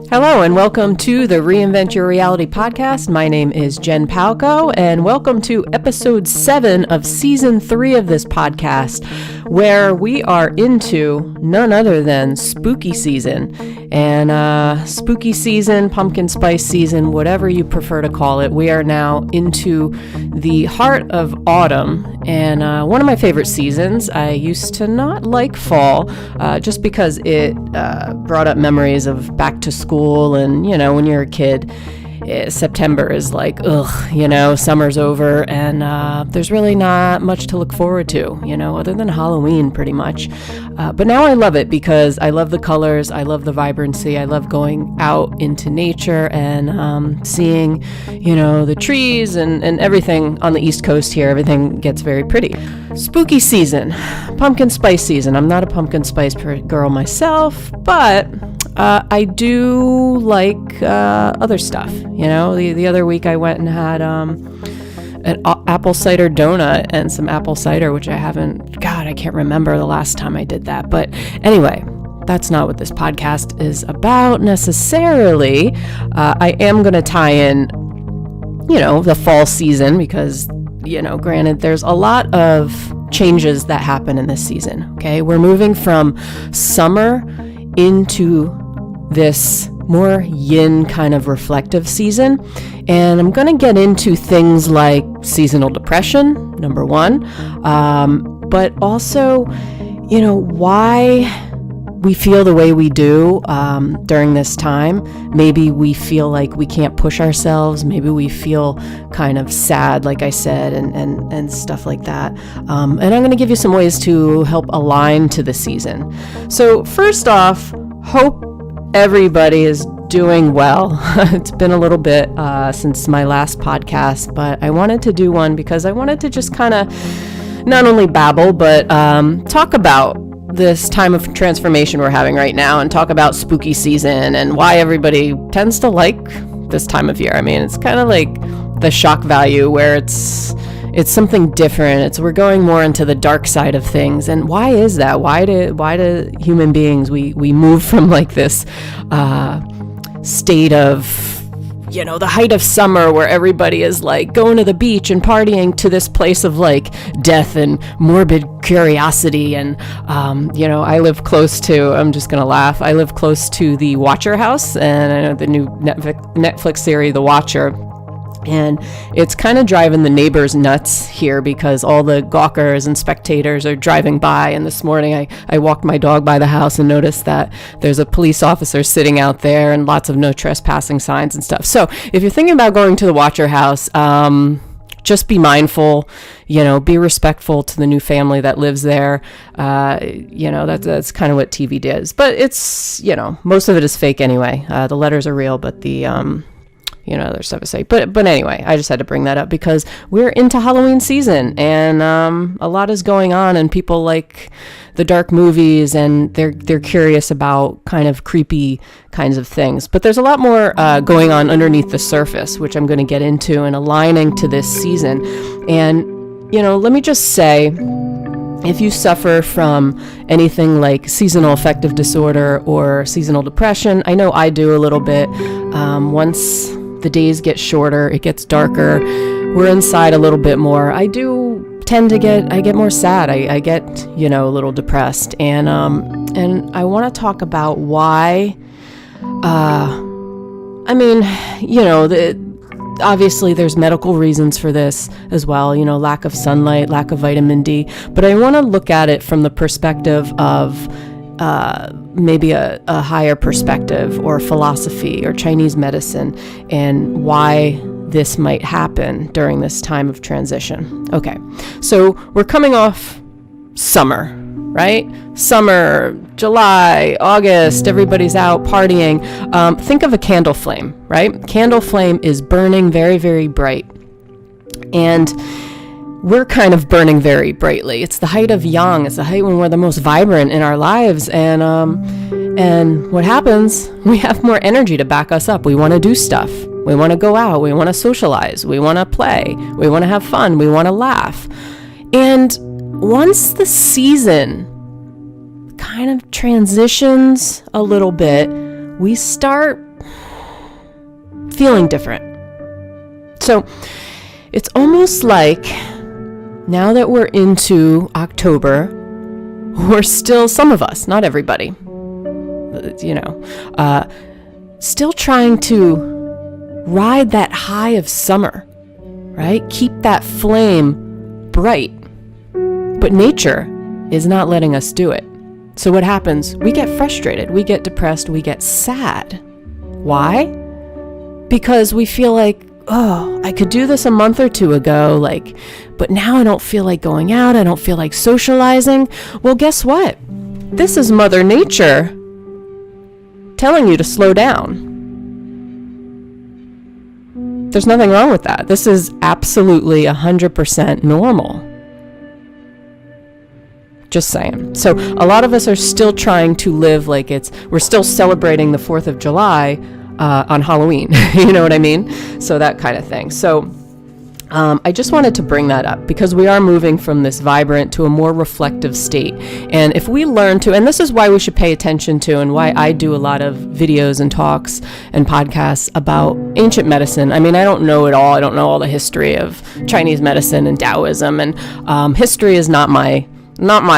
Hello and welcome to the Reinvent Your Reality Podcast. My name is Jen Palco and welcome to episode 7 of season 3 of this podcast, where we are into none other than spooky season. And spooky season, pumpkin spice season, whatever you prefer to call it, we are now into the heart of autumn. And one of my favorite seasons. I used to not like fall just because it brought up memories of back to school. And, you know, when you're a kid, September is like, summer's over, and there's really not much to look forward to, other than Halloween pretty much. But now I love it because I love the colors, I love the vibrancy, I love going out into nature and seeing, the trees and everything on the East Coast here. Everything gets very pretty. Spooky season, pumpkin spice season. I'm not a pumpkin spice girl myself, but I do like other stuff. The other week I went and had an apple cider donut and some apple cider, which I can't remember the last time I did that. But anyway, that's not what this podcast is about necessarily. I am going to tie in, the fall season because, granted, there's a lot of changes that happen in this season. Okay, we're moving from summer into this more yin kind of reflective season, and I'm going to get into things like seasonal depression, number one, but also, why we feel the way we do during this time. Maybe we feel like we can't push ourselves. Maybe we feel kind of sad, like I said, and stuff like that. And I'm going to give you some ways to help align to the season. So first off, hope everybody is doing well. It's been a little bit since my last podcast, but I wanted to do one because I wanted to just kind of not only babble, but talk about this time of transformation we're having right now and talk about spooky season and why everybody tends to like this time of year. I mean, it's kind of like the shock value where it's something different. We're going more into the dark side of things. And why is that? Why do human beings, we move from like this state of, the height of summer where everybody is like going to the beach and partying, to this place of like death and morbid curiosity. And, I live close to, I'm just going to laugh. I live close to the Watcher house, and I know the new Netflix series, The Watcher. And it's kind of driving the neighbors nuts here because all the gawkers and spectators are driving by. And this morning I walked my dog by the house and noticed that there's a police officer sitting out there and lots of no trespassing signs and stuff. So if you're thinking about going to the Watcher house, just be mindful, be respectful to the new family that lives there. That's kind of what TV does. But it's, most of it is fake anyway. The letters are real, but the... there's stuff to say. But anyway, I just had to bring that up because we're into Halloween season, and a lot is going on, and people like the dark movies, and they're curious about kind of creepy kinds of things. But there's a lot more going on underneath the surface, which I'm going to get into and aligning to this season. And, let me just say, if you suffer from anything like seasonal affective disorder or seasonal depression, I know I do a little bit. Once the days get shorter, it gets darker, we're inside a little bit more, I do tend to get more sad. I get, a little depressed. And I want to talk about why, obviously there's medical reasons for this as well, lack of sunlight, lack of vitamin D, but I want to look at it from the perspective of maybe a higher perspective or philosophy or Chinese medicine, and why this might happen during this time of transition. Okay, so we're coming off summer, right? Summer, July, August, everybody's out partying. Think of a candle flame, right? Candle flame is burning very, very bright. And we're kind of burning very brightly. It's the height of yang. It's the height when we're the most vibrant in our lives. And what happens? We have more energy to back us up. We want to do stuff. We want to go out. We want to socialize. We want to play. We want to have fun. We want to laugh. And once the season kind of transitions a little bit, we start feeling different. So it's almost like now that we're into October, we're still, some of us, not everybody, still trying to ride that high of summer, right? Keep that flame bright. But nature is not letting us do it. So what happens? We get frustrated, we get depressed, we get sad. Why? Because we feel like, oh, I could do this a month or two ago, but now I don't feel like going out, I don't feel like socializing. Well, guess what? This is Mother Nature telling you to slow down. There's nothing wrong with that. This is absolutely 100% normal. Just saying. So a lot of us are still trying to live like we're still celebrating the 4th of July on Halloween. You know what I mean? So that kind of thing. So I just wanted to bring that up because we are moving from this vibrant to a more reflective state. And if we learn to, and this is why we should pay attention to, and why I do a lot of videos and talks and podcasts about ancient medicine. I mean, I don't know it all. I don't know all the history of Chinese medicine and Taoism, and history is not my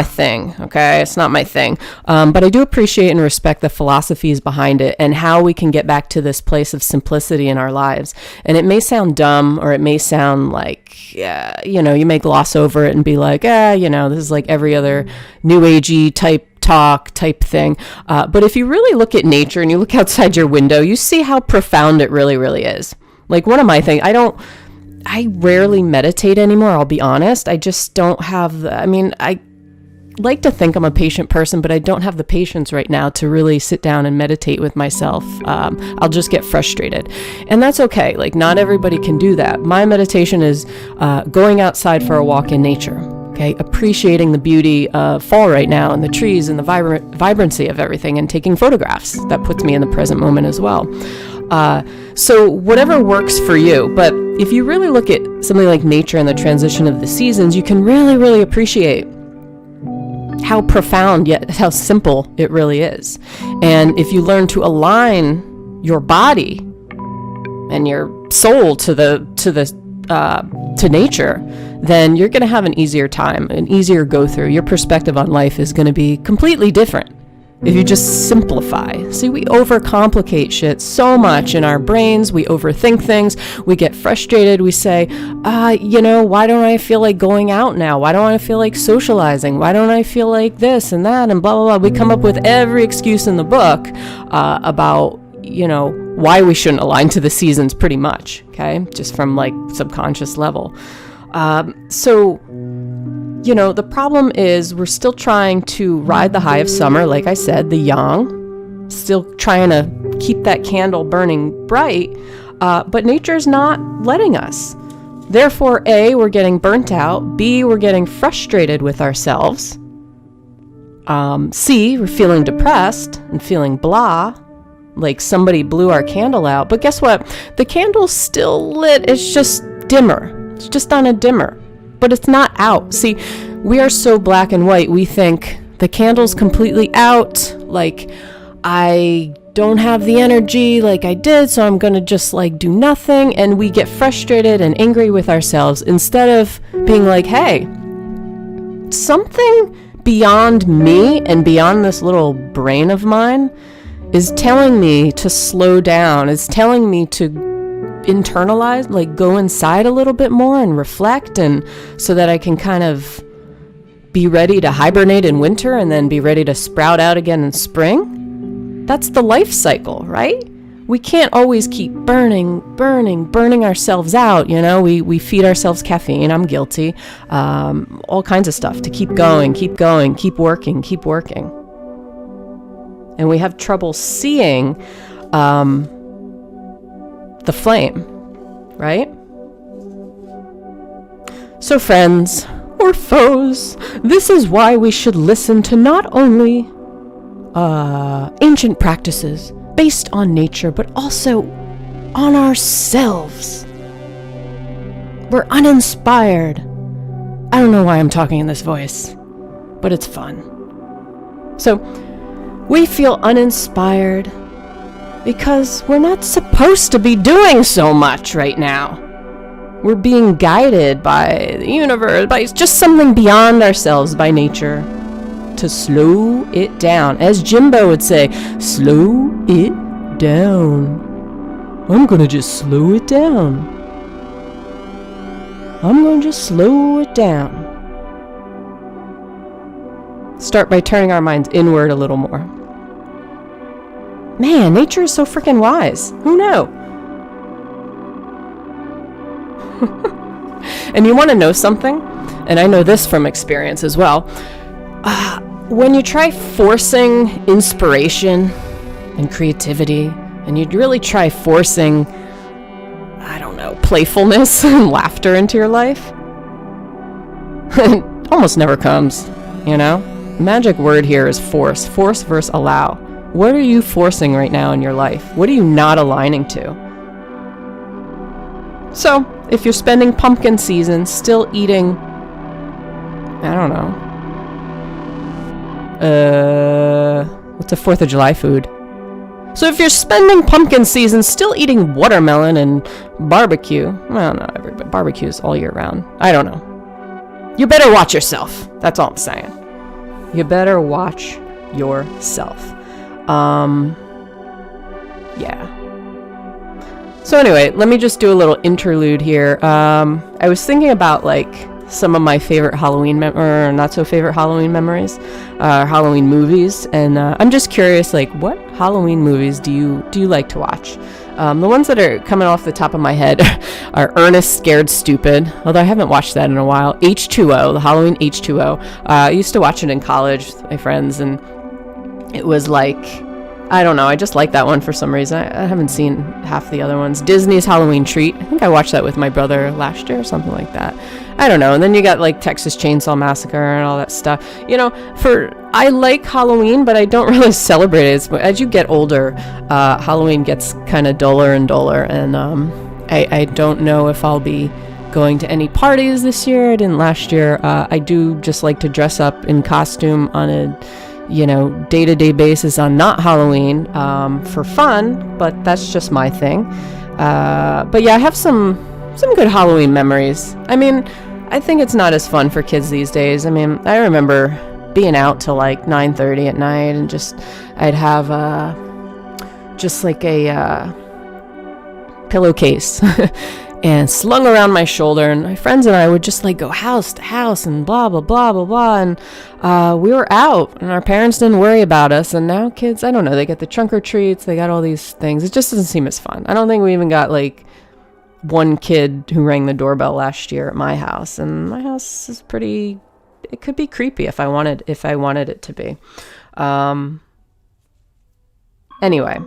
thing, okay? It's not my thing. But I do appreciate and respect the philosophies behind it and how we can get back to this place of simplicity in our lives. And it may sound dumb, or it may sound like, you may gloss over it and be like, this is like every other new agey type talk type thing. But if you really look at nature and you look outside your window, you see how profound it really, really is. Like one of my things, I rarely meditate anymore, I'll be honest. I just don't have I like to think I'm a patient person, but I don't have the patience right now to really sit down and meditate with myself. I'll just get frustrated. And that's okay. Like, not everybody can do that. My meditation is going outside for a walk in nature. Okay, appreciating the beauty of fall right now and the trees and the vibrancy of everything, and taking photographs. That puts me in the present moment as well. So whatever works for you. But if you really look at something like nature and the transition of the seasons, you can really, really appreciate how profound yet how simple it really is. And if you learn to align your body and your soul to nature, then you're going to have an easier time, an easier go through. Your perspective on life is going to be completely different if you just simplify. See, we overcomplicate shit so much in our brains. We overthink things. We get frustrated. We say, why don't I feel like going out now? Why don't I feel like socializing? Why don't I feel like this and that and blah, blah, blah. We come up with every excuse in the book about, why we shouldn't align to the seasons pretty much, okay? Just from like subconscious level. The problem is we're still trying to ride the high of summer, like I said, the yang, still trying to keep that candle burning bright, but nature's not letting us. Therefore, A, we're getting burnt out, B, we're getting frustrated with ourselves, C, we're feeling depressed and feeling blah, like somebody blew our candle out. But guess what? The candle's still lit, it's just dimmer. It's just on a dimmer. But it's not out. See, we are so black and white. We think the candle's completely out. Like, I don't have the energy like I did, so I'm going to just do nothing. And we get frustrated and angry with ourselves instead of being like, hey, something beyond me and beyond this little brain of mine is telling me to slow down, is telling me to internalize, go inside a little bit more and reflect, and so that I can kind of be ready to hibernate in winter and then be ready to sprout out again in spring. That's the life cycle, right? We can't always keep burning ourselves out. We feed ourselves caffeine. I'm guilty. All kinds of stuff to keep going, keep working. And we have trouble seeing the flame, right? So friends or foes, this is why we should listen to not only ancient practices based on nature, but also on ourselves. We're uninspired. I don't know why I'm talking in this voice, but it's fun. So we feel uninspired Because we're not supposed to be doing so much right now. We're being guided by the universe, by just something beyond ourselves, by nature, to slow it down. As Jimbo would say, slow it down. I'm gonna just slow it down. I'm gonna just slow it down. Start by turning our minds inward a little more. Man, nature is so freaking wise. Who knew? And you want to know something? And I know this from experience as well. When you try forcing inspiration and creativity, and you really try forcing, I don't know, playfulness and laughter into your life, it almost never comes, you know? The magic word here is force. Force versus allow. What are you forcing right now in your life? What are you not aligning to? So, if you're spending pumpkin season still eating, I don't know, what's a 4th of July food? So if you're spending pumpkin season still eating watermelon and barbecue, well, not everybody, barbecue's all year round. I don't know. You better watch yourself. That's all I'm saying. You better watch yourself. Yeah. So anyway, let me just do a little interlude here. I was thinking about like some of my favorite Halloween or not so favorite Halloween memories, Halloween movies, and I'm just curious, like, what Halloween movies do you like to watch? The ones that are coming off the top of my head are Ernest Scared Stupid, although I haven't watched that in a while. H2O, the Halloween H2O. I used to watch it in college with my friends, and it was like, I don't know, I just like that one for some reason. I haven't seen half the other ones. Disney's Halloween Treat. I think I watched that with my brother last year or something like that. I don't know. And then you got like Texas Chainsaw Massacre and all that stuff. You know, I like Halloween, but I don't really celebrate it. As you get older, Halloween gets kind of duller and duller. And I don't know if I'll be going to any parties this year. I didn't last year. I do just like to dress up in costume on a day-to-day basis on not Halloween for fun, but that's just my thing. But yeah, I have some good Halloween memories. I mean, I think it's not as fun for kids these days. I mean, I remember being out till like 9:30 at night, and I'd have just like a pillowcase and slung around my shoulder, and my friends and I would just like go house to house and blah blah blah blah blah, and we were out and our parents didn't worry about us. And now kids, I don't know, they get the trunk or treats, they got all these things. It just doesn't seem as fun. I don't think we even got like one kid who rang the doorbell last year at my house, and my house is it could be creepy if I wanted it to be. Anyway,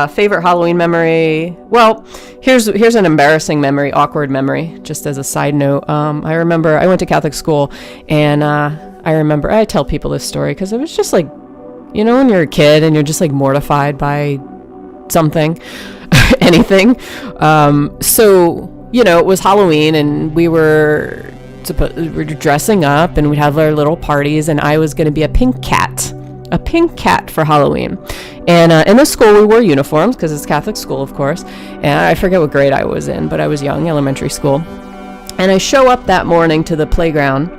favorite Halloween memory. Well, here's an embarrassing memory, awkward memory, just as a side note. I remember I went to Catholic school, and I tell people this story because it was just like, when you're a kid and you're just like mortified by something, anything. So, it was Halloween, and we were dressing up, and we'd have our little parties, and I was going to be a pink cat for Halloween. And in this school, we wore uniforms because it's Catholic school, of course. And I forget what grade I was in, but I was young, elementary school. And I show up that morning to the playground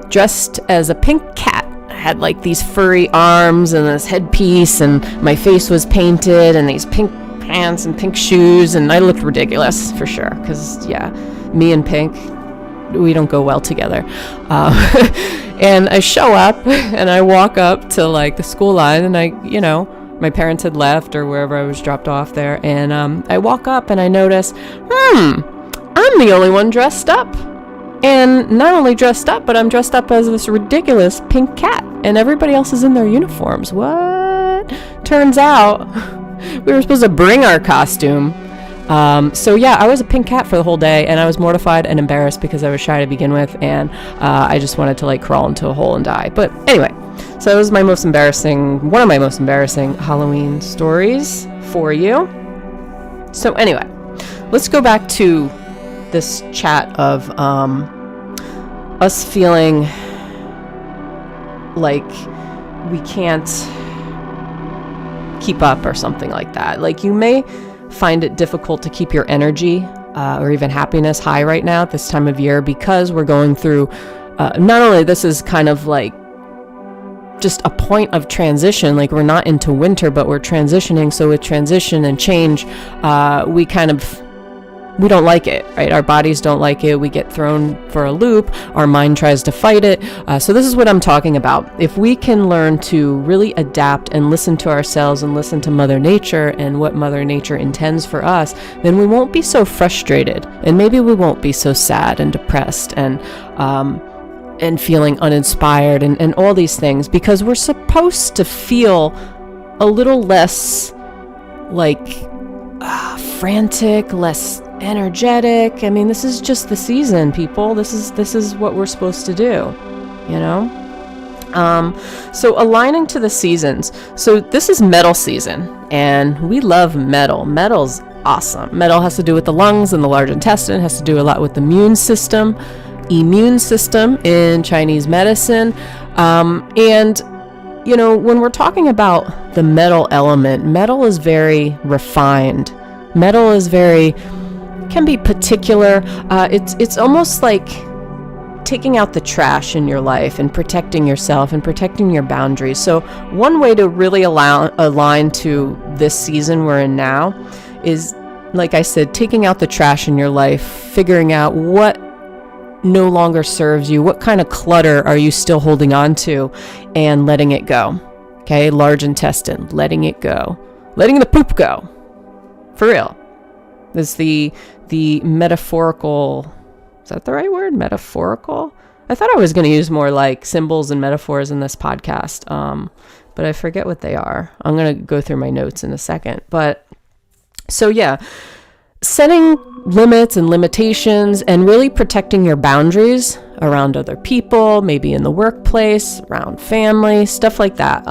dressed as a pink cat. I had like these furry arms and this headpiece, and my face was painted, and these pink pants and pink shoes, and I looked ridiculous for sure because, yeah, me and pink, we don't go well together. And I show up and I walk up to like the school line, and my parents had left or wherever I was dropped off there. And I walk up and I notice, I'm the only one dressed up. And not only dressed up, but I'm dressed up as this ridiculous pink cat, and everybody else is in their uniforms. What? Turns out we were supposed to bring our costume. So yeah, I was a pink cat for the whole day, and I was mortified and embarrassed because I was shy to begin with, and I just wanted to like crawl into a hole and die. But anyway, so that was one of my most embarrassing Halloween stories for you. So anyway, let's go back to this chat of us feeling like we can't keep up or something like that. Like, you may find it difficult to keep your energy or even happiness high right now at this time of year, because we're going through not only this is kind of like just a point of transition, like we're not into winter, but we're transitioning. So with transition and change, we don't like it, right? Our bodies don't like it. We get thrown for a loop. Our mind tries to fight it. So this is what I'm talking about. If we can learn to really adapt and listen to ourselves and listen to Mother Nature and what Mother Nature intends for us, then we won't be so frustrated, and maybe we won't be so sad and depressed and feeling uninspired and all these things, because we're supposed to feel a little less like frantic, less energetic. I mean, this is just the season, people. This is what we're supposed to do, you know? So aligning to the seasons. So this is metal season, and we love metal. Metal's awesome. Metal has to do with the lungs and the large intestine, has to do a lot with the immune system in Chinese medicine. And you know, when we're talking about the metal element, metal is very refined. Metal is can be particular. It's almost like taking out the trash in your life and protecting yourself and protecting your boundaries. So one way to really align to this season we're in now is, like I said, taking out the trash in your life, figuring out what no longer serves you, what kind of clutter are you still holding on to, and letting it go. Okay, large intestine, letting it go, letting the poop go, for real. Is the metaphorical, is that the right word? Metaphorical? I thought I was going to use more like symbols and metaphors in this podcast, but I forget what they are. I'm going to go through my notes in a second. But so yeah, setting limits and limitations and really protecting your boundaries around other people, maybe in the workplace, around family, stuff like that.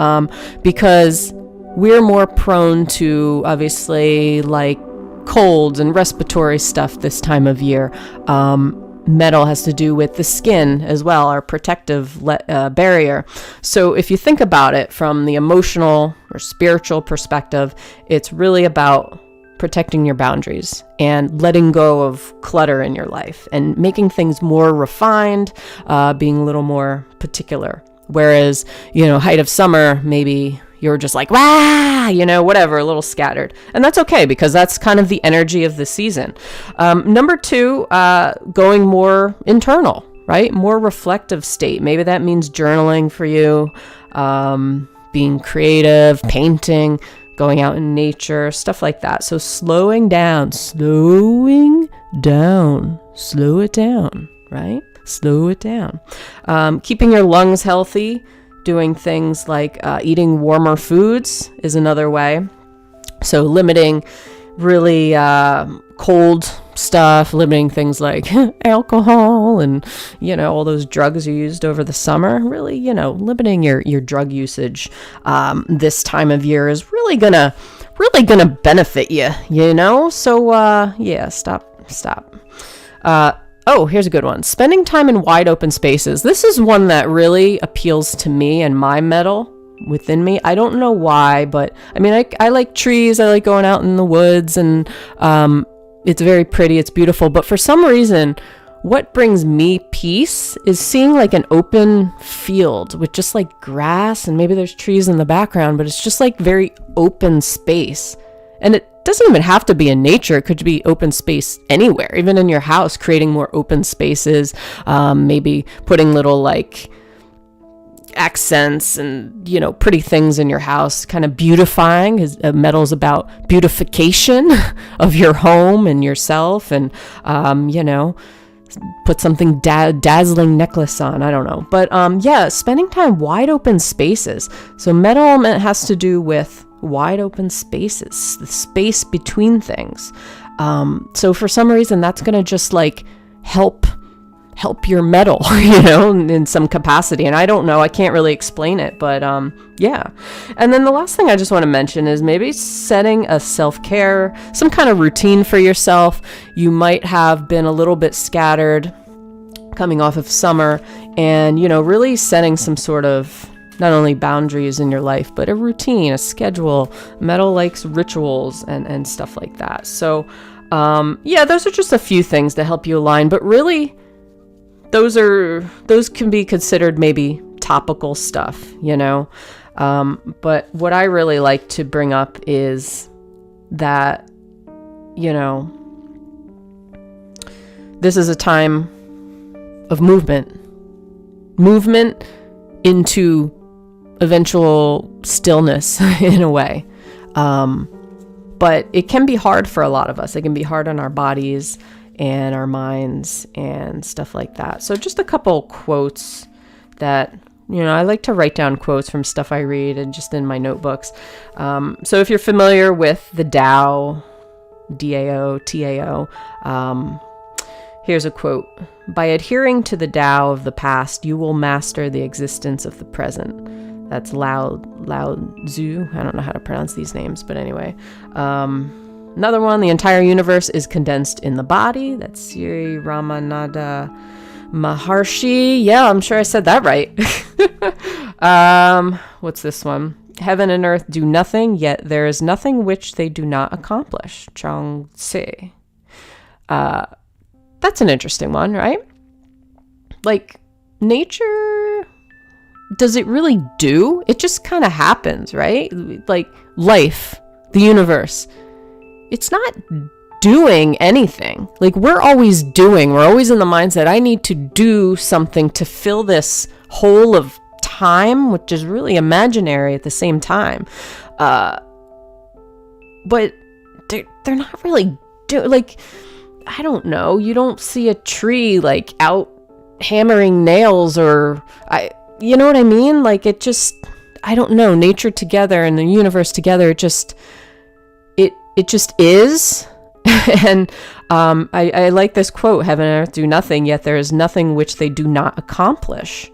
Because we're more prone to, obviously, like colds and respiratory stuff this time of year. Metal has to do with the skin as well, our protective barrier. So if you think about it from the emotional or spiritual perspective, it's really about protecting your boundaries and letting go of clutter in your life and making things more refined, being a little more particular. Whereas, you know, height of summer, maybe you're just like, wah, you know, whatever, a little scattered. And that's okay, because that's kind of the energy of the season. Number two, going more internal, right? More reflective state. Maybe that means journaling for you, being creative, painting, going out in nature, stuff like that. So slowing down, slow it down, right? Slow it down. Keeping your lungs healthy, doing things like eating warmer foods is another way. So limiting really cold stuff, limiting things like alcohol and, you know, all those drugs you used over the summer. Really, you know, limiting your drug usage this time of year is really gonna benefit you, you know? So yeah, stop. Oh, here's a good one. Spending time in wide open spaces. This is one that really appeals to me and my metal within me. I don't know why, but I mean, I like trees. I like going out in the woods, and it's very pretty. It's beautiful. But for some reason, what brings me peace is seeing like an open field with just like grass, and maybe there's trees in the background, but it's just like very open space. And it doesn't even have to be in nature. It could be open space anywhere, even in your house, creating more open spaces, maybe putting little like accents and, you know, pretty things in your house, kind of beautifying. Metal is about beautification of your home and yourself, and, you know, put something dazzling necklace on. I don't know. But yeah, spending time wide open spaces. So metal element has to do with wide open spaces, the space between things. So for some reason, that's going to just like help your metal, you know, in some capacity. And I don't know, I can't really explain it, but yeah. And then the last thing I just want to mention is maybe setting a self-care, some kind of routine for yourself. You might have been a little bit scattered coming off of summer, and, you know, really setting some sort of not only boundaries in your life, but a routine, a schedule. Metal likes rituals and stuff like that. So, those are just a few things to help you align. But really, those can be considered maybe topical stuff, But what I really like to bring up is that, this is a time of movement into eventual stillness in a way. But it can be hard for a lot of us. It can be hard on our bodies and our minds and stuff like that. So just a couple quotes that, I like to write down quotes from stuff I read and just in my notebooks. So if you're familiar with the Tao, DAO, TAO, here's a quote. By adhering to the Tao of the past, you will master the existence of the present. That's Lao Tzu. I don't know how to pronounce these names, but anyway. Another one, the entire universe is condensed in the body. That's Sri Ramananda Maharshi. Yeah, I'm sure I said that right. What's this one? Heaven and earth do nothing, yet there is nothing which they do not accomplish. Chuang Tzu. That's an interesting one, right? Like, nature, does it really do? It just kind of happens, right? Like, life, the universe, it's not doing anything. Like, we're always doing. We're always in the mindset, I need to do something to fill this hole of time, which is really imaginary at the same time. But they're not really doing, like, I don't know. You don't see a tree like out hammering nails you know what I mean? Like, it just, I don't know, nature together and the universe together, it just is. And I like this quote, heaven and earth do nothing, yet there is nothing which they do not accomplish.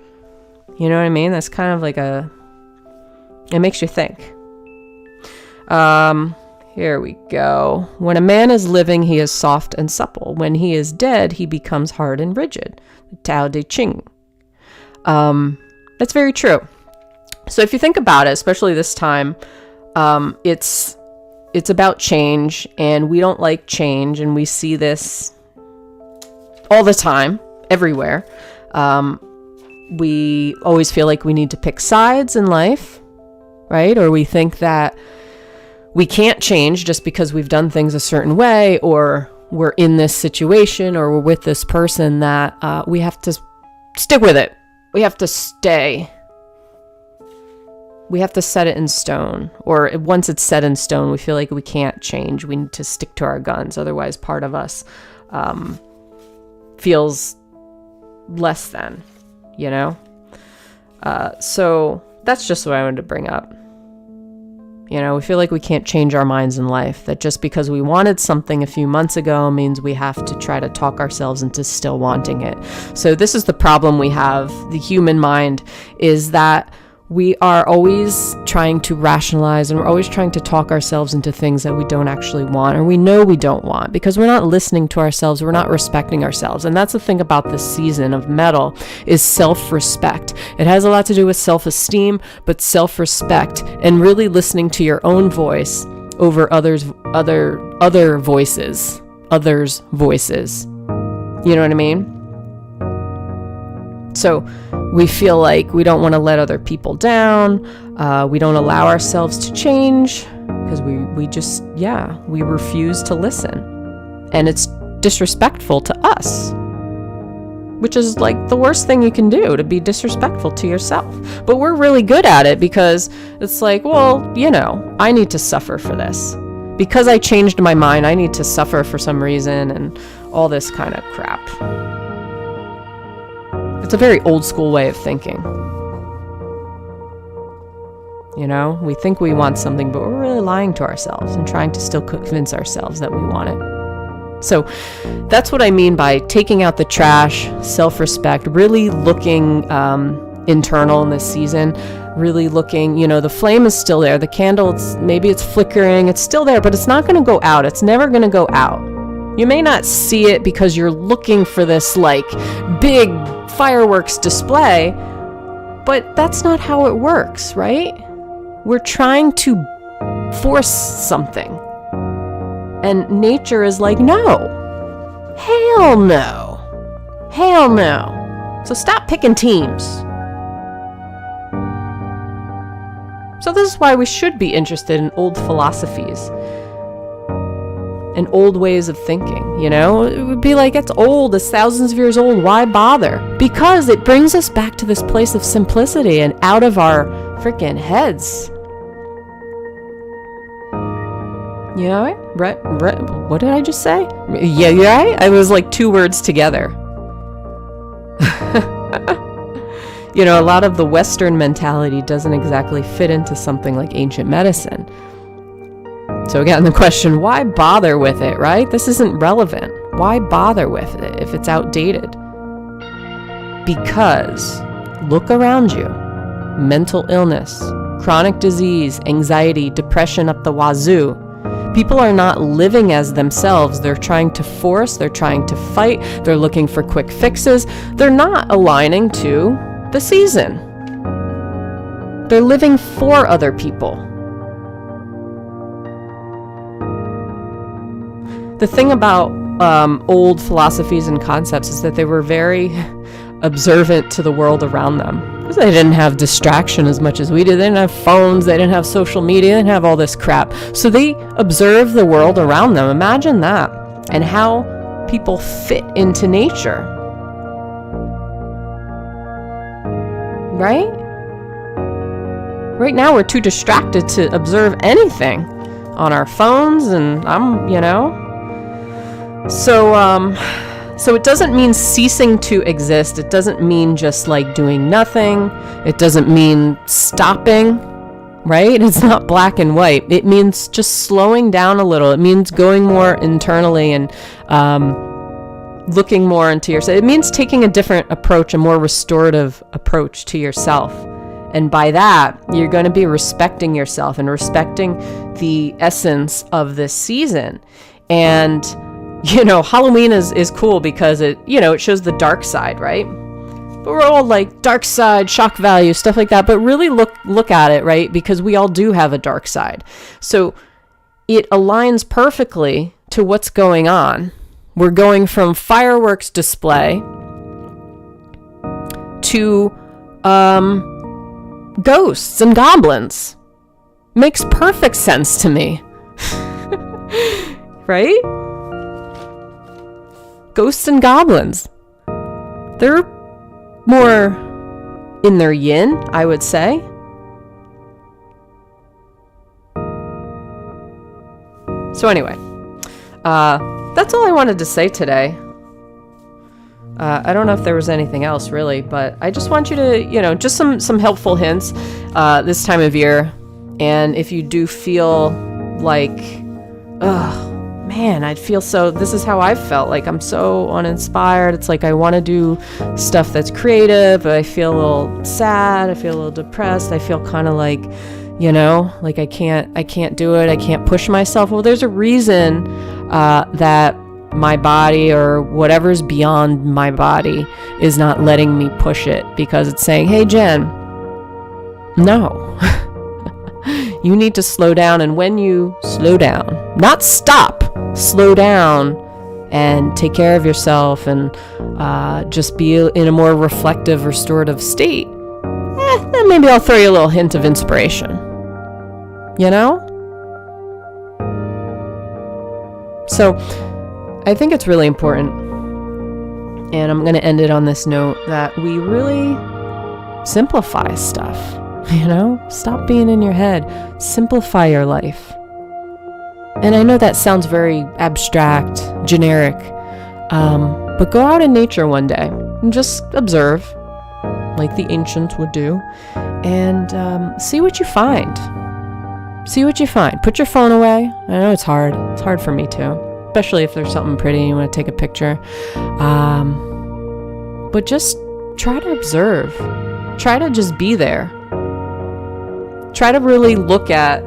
You know what I mean? That's kind of like it makes you think. Here we go. When a man is living, he is soft and supple. When he is dead, he becomes hard and rigid. Tao Te Ching. That's very true. So if you think about it, especially this time, it's about change, and we don't like change, and we see this all the time, everywhere. We always feel like we need to pick sides in life, right? Or we think that we can't change just because we've done things a certain way, or we're in this situation, or we're with this person, that we have to stick with it. We have to stay. We have to set it in stone. Or once it's set in stone, we feel like we can't change. We need to stick to our guns. Otherwise, part of us feels less than, So that's just what I wanted to bring up. We feel like we can't change our minds in life, that just because we wanted something a few months ago means we have to try to talk ourselves into still wanting it. So this is the problem we have, the human mind, is that we are always trying to rationalize, and we're always trying to talk ourselves into things that we don't actually want, or we know we don't want, because we're not listening to ourselves, we're not respecting ourselves. And that's the thing about this season of metal, is self-respect. It has a lot to do with self-esteem, but self-respect, and really listening to your own voice over others' voices. You know what I mean? So we feel like we don't want to let other people down. We don't allow ourselves to change because we refuse to listen. And it's disrespectful to us, which is like the worst thing you can do, to be disrespectful to yourself. But we're really good at it because it's like, well, I need to suffer for this. Because I changed my mind, I need to suffer for some reason, and all this kind of crap. It's a very old school way of thinking. We think we want something, but we're really lying to ourselves and trying to still convince ourselves that we want it. So that's what I mean by taking out the trash, self-respect, really looking internal in this season, really looking, the flame is still there. The candle, maybe it's flickering, it's still there, but it's not going to go out. It's never going to go out. You may not see it because you're looking for this like big fireworks display, But that's not how it works, right? We're trying to force something. And nature is like, no. Hell no. Hell no. So stop picking teams. So this is why we should be interested in old philosophies and old ways of thinking, you know? It would be like, it's old, it's thousands of years old, why bother? Because it brings us back to this place of simplicity and out of our freaking heads. You know, right? What did I just say? Yeah, right? I was like 2 words together. You know, a lot of the Western mentality doesn't exactly fit into something like ancient medicine. So again, the question, why bother with it, right? This isn't relevant. Why bother with it if it's outdated? Because look around you. Mental illness, chronic disease, anxiety, depression up the wazoo. People are not living as themselves. They're trying to force, they're trying to fight, they're looking for quick fixes. They're not aligning to the season. They're living for other people. The thing about old philosophies and concepts is that they were very observant to the world around them. Because they didn't have distraction as much as we did. They didn't have phones, they didn't have social media, they didn't have all this crap. So they observed the world around them. Imagine that. And how people fit into nature. Right? Right now we're too distracted to observe anything on our phones, and So it doesn't mean ceasing to exist. It doesn't mean just like doing nothing. It doesn't mean stopping, right? It's not black and white. It means just slowing down a little. It means going more internally and looking more into yourself. It means taking a different approach, a more restorative approach to yourself. And by that, you're going to be respecting yourself and respecting the essence of this season. And you know, Halloween is cool because it shows the dark side, right? But we're all like dark side, shock value, stuff like that. But really look at it, right? Because we all do have a dark side. So it aligns perfectly to what's going on. We're going from fireworks display to ghosts and goblins. Makes perfect sense to me. Right? Ghosts and goblins. They're more in their yin, I would say. So anyway, that's all I wanted to say today. I don't know if there was anything else really, but I just want you to, just some helpful hints this time of year. And if you do feel like, man, this is how I've felt. Like I'm so uninspired. It's like I want to do stuff that's creative, but I feel a little sad. I feel a little depressed. I feel kind of like, like I can't do it. I can't push myself. Well, there's a reason that my body or whatever's beyond my body is not letting me push it, because it's saying, hey, Jen, no. You need to slow down. And when you slow down, not stop, slow down and take care of yourself and just be in a more reflective, restorative state, then maybe I'll throw you a little hint of inspiration. So I think it's really important, and I'm going to end it on this note, that we really simplify stuff. Stop being in your head. Simplify your life. And I know that sounds very abstract, generic, but go out in nature one day and just observe, like the ancients would do, and see what you find. See what you find. Put your phone away. I know it's hard. It's hard for me too, especially if there's something pretty and you want to take a picture. But just try to observe. Try to just be there. Try to really look at,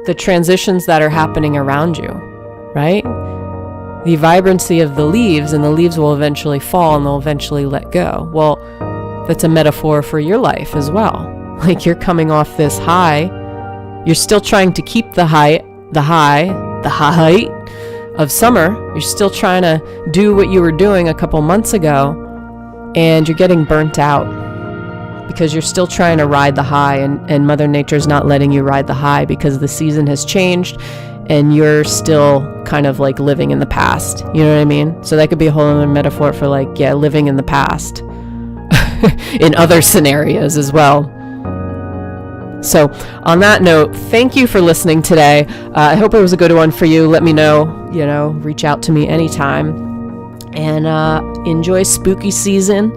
the transitions that are happening around you, right? The vibrancy of the leaves, and the leaves will eventually fall and they'll eventually let go. Well, that's a metaphor for your life as well. Like you're coming off this high, you're still trying to keep the height of summer. You're still trying to do what you were doing a couple months ago, and you're getting burnt out because you're still trying to ride the high, and Mother Nature's not letting you ride the high because the season has changed and you're still kind of like living in the past. You know what I mean? So that could be a whole other metaphor for like, yeah, living in the past in other scenarios as well. So on that note, thank you for listening today. I hope it was a good one for you. Let me know, reach out to me anytime, and enjoy spooky season,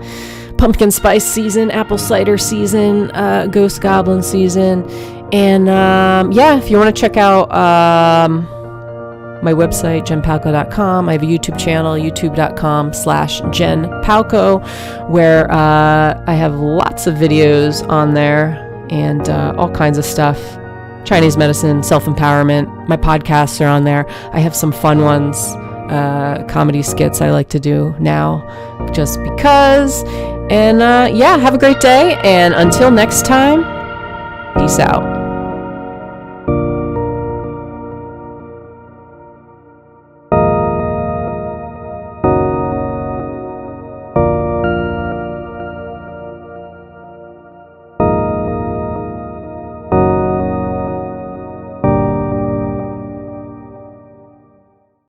pumpkin spice season, apple cider season, ghost goblin season. And if you want to check out my website, jenpalco.com. I have a YouTube channel, youtube.com/jenpalco, where I have lots of videos on there, and all kinds of stuff. Chinese medicine, self-empowerment. My podcasts are on there. I have some fun ones, comedy skits I like to do now just because. And have a great day. And until next time, peace out.